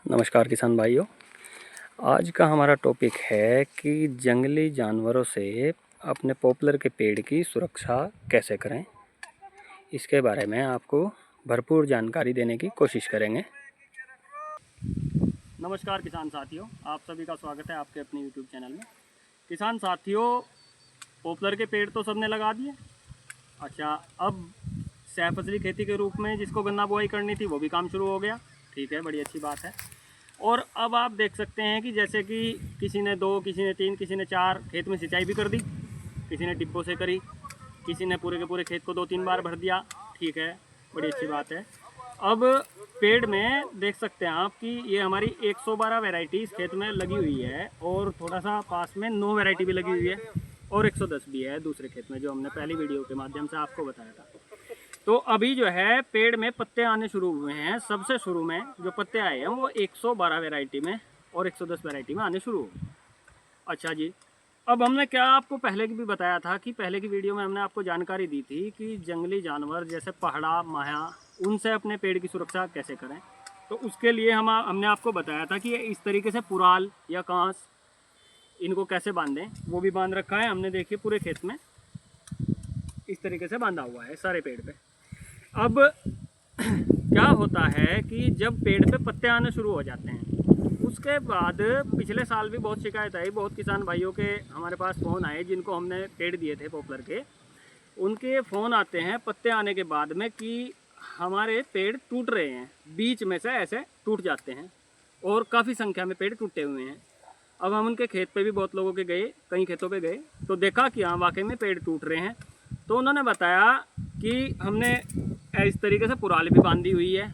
नमस्कार किसान भाइयों। आज का हमारा टॉपिक है कि जंगली जानवरों से अपने पॉपुलर के पेड़ की सुरक्षा कैसे करें। इसके बारे में आपको भरपूर जानकारी देने की कोशिश करेंगे। नमस्कार किसान साथियों, आप सभी का स्वागत है आपके अपने यूट्यूब चैनल में। किसान साथियों, पॉपुलर के पेड़ तो सबने लगा दिए। अच्छा, अब सहफसली खेती के रूप में जिसको गन्ना बुआई करनी थी वो भी काम शुरू हो गया। ठीक है, बड़ी अच्छी बात है। और अब आप देख सकते हैं कि जैसे कि किसी ने 2, किसी ने 3, किसी ने 4 खेत में सिंचाई भी कर दी, किसी ने टिब्बों से करी, किसी ने पूरे के पूरे खेत को 2-3 बार भर दिया। ठीक है, बड़ी अच्छी बात है। अब पेड़ में देख सकते हैं आप कि ये हमारी 112 वैरायटी इस खेत में लगी हुई है और थोड़ा सा पास में 9 वैरायटी भी लगी हुई है और 110 भी है दूसरे खेत में, जो हमने पहली वीडियो के माध्यम से आपको बताया था। तो अभी जो है पेड़ में पत्ते आने शुरू हुए हैं। सबसे शुरू में जो पत्ते आए हैं वो 112 वैरायटी में और 110 वैरायटी में आने शुरू हो गए। अच्छा जी, अब हमने क्या आपको पहले की भी बताया था कि पहले की वीडियो में हमने आपको जानकारी दी थी कि जंगली जानवर जैसे पहाड़ा, माया, उनसे अपने पेड़ की सुरक्षा कैसे करें। तो उसके लिए हमने आपको बताया था कि इस तरीके से पुराल या कांस इनको कैसे बांधें, वो भी बांध रखा है हमने। देखिए पूरे खेत में इस तरीके से बांधा हुआ है सारे पेड़ पे। अब क्या होता है कि जब पेड़ पे पत्ते आने शुरू हो जाते हैं, उसके बाद पिछले साल भी बहुत शिकायत आई, बहुत किसान भाइयों के हमारे पास फ़ोन आए जिनको हमने पेड़ दिए थे पॉपुलर के। उनके फ़ोन आते हैं पत्ते आने के बाद में कि हमारे पेड़ टूट रहे हैं, बीच में से ऐसे टूट जाते हैं और काफ़ी संख्या में पेड़ टूटे हुए हैं। अब हम उनके खेत पे भी बहुत लोगों के गए, कई खेतों पे गए तो देखा कि हाँ वाकई में पेड़ टूट रहे हैं। तो उन्होंने बताया कि हमने इस तरीके से पुराली भी बांधी हुई है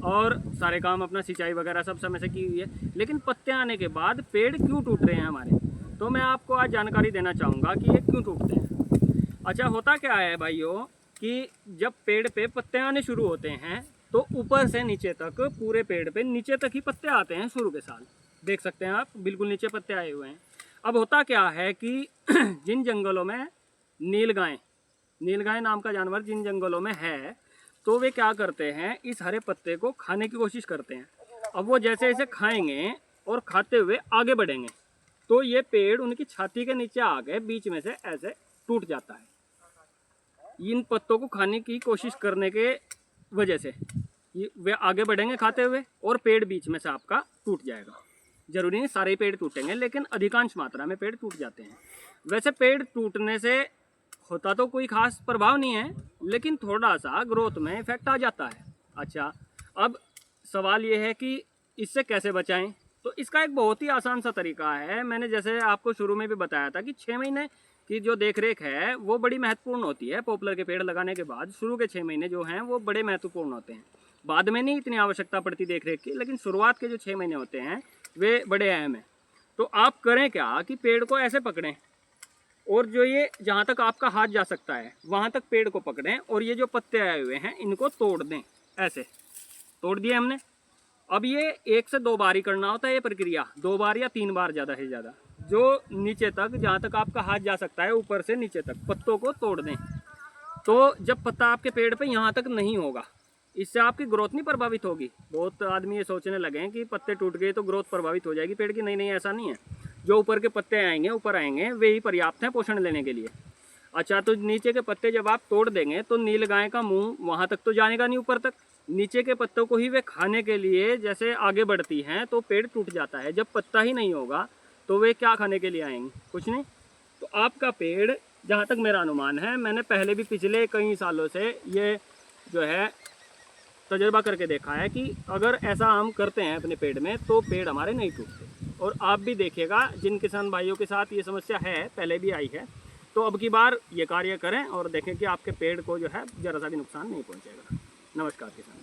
और सारे काम अपना सिंचाई वगैरह सब समय से की हुई है, लेकिन पत्ते आने के बाद पेड़ क्यों टूट रहे हैं हमारे। तो मैं आपको आज जानकारी देना चाहूँगा कि ये क्यों टूटते हैं। अच्छा, होता क्या है भाइयों कि जब पेड़ पे पत्ते आने शुरू होते हैं तो ऊपर से नीचे तक पूरे पेड़ पे नीचे तक ही पत्ते आते हैं शुरू के साल। देख सकते हैं आप, बिल्कुल नीचे पत्ते आए हुए हैं। अब होता क्या है कि जिन जंगलों में नीलगाय नाम का जानवर जिन जंगलों में है, तो वे क्या करते हैं, इस हरे पत्ते को खाने की कोशिश करते हैं। अब वो जैसे जैसे खाएंगे और खाते हुए आगे बढ़ेंगे तो ये पेड़ उनकी छाती के नीचे आ गए, बीच में से ऐसे टूट जाता है। इन पत्तों को खाने की कोशिश करने के वजह से वे आगे बढ़ेंगे खाते हुए और पेड़ बीच में से आपका टूट जाएगा। जरूरी नहीं सारे पेड़ टूटेंगे, लेकिन अधिकांश मात्रा में पेड़ टूट जाते हैं। वैसे पेड़ टूटने से होता तो कोई खास प्रभाव नहीं है, लेकिन थोड़ा सा ग्रोथ में इफेक्ट आ जाता है। अच्छा, अब सवाल ये है कि इससे कैसे बचाएं। तो इसका एक बहुत ही आसान सा तरीका है। मैंने जैसे आपको शुरू में भी बताया था कि 6 महीने की जो देखरेख है वो बड़ी महत्वपूर्ण होती है। पॉपुलर के पेड़ लगाने के बाद शुरू के 6 महीने जो हैं वो बड़े महत्वपूर्ण होते हैं। बाद में नहीं इतनी आवश्यकता पड़ती देखरेख की, लेकिन शुरुआत के जो 6 महीने होते हैं वे बड़े अहम हैं। तो आप करें क्या कि पेड़ को ऐसे पकड़ें और जो ये जहाँ तक आपका हाथ जा सकता है वहाँ तक पेड़ को पकड़ें और ये जो पत्ते आए हुए हैं इनको तोड़ दें। ऐसे तोड़ दिए हमने। अब ये 1 से 2 बार ही करना होता है ये प्रक्रिया, 2 बार या 3 बार ज़्यादा से ज़्यादा। जो नीचे तक जहाँ तक आपका हाथ जा सकता है ऊपर से नीचे तक पत्तों को तोड़ दें। तो जब पत्ता आपके पेड़ पे यहाँ तक नहीं होगा, इससे आपकी ग्रोथ नहीं प्रभावित होगी। बहुत आदमी ये सोचने लगे हैं कि पत्ते टूट गए तो ग्रोथ प्रभावित हो जाएगी पेड़ की। नहीं, ऐसा नहीं है। जो ऊपर के पत्ते आएंगे, ऊपर आएंगे, वे ही पर्याप्त हैं पोषण लेने के लिए। अच्छा, तो नीचे के पत्ते जब आप तोड़ देंगे तो नीलगाय का मुंह वहाँ तक तो जानेगा नहीं ऊपर तक। नीचे के पत्तों को ही वे खाने के लिए जैसे आगे बढ़ती हैं तो पेड़ टूट जाता है। जब पत्ता ही नहीं होगा तो वे क्या खाने के लिए आएंगे, कुछ नहीं। तो आपका पेड़, जहाँ तक मेरा अनुमान है, मैंने पहले भी पिछले कई सालों से ये जो है तजुर्बा करके देखा है कि अगर ऐसा हम करते हैं अपने पेड़ में तो पेड़ हमारे नहीं टूटते। और आप भी देखिएगा, जिन किसान भाइयों के साथ ये समस्या है, पहले भी आई है, तो अब की बार ये कार्य करें और देखें कि आपके पेड़ को जो है ज़रा सा भी नुकसान नहीं पहुंचेगा। नमस्कार किसान।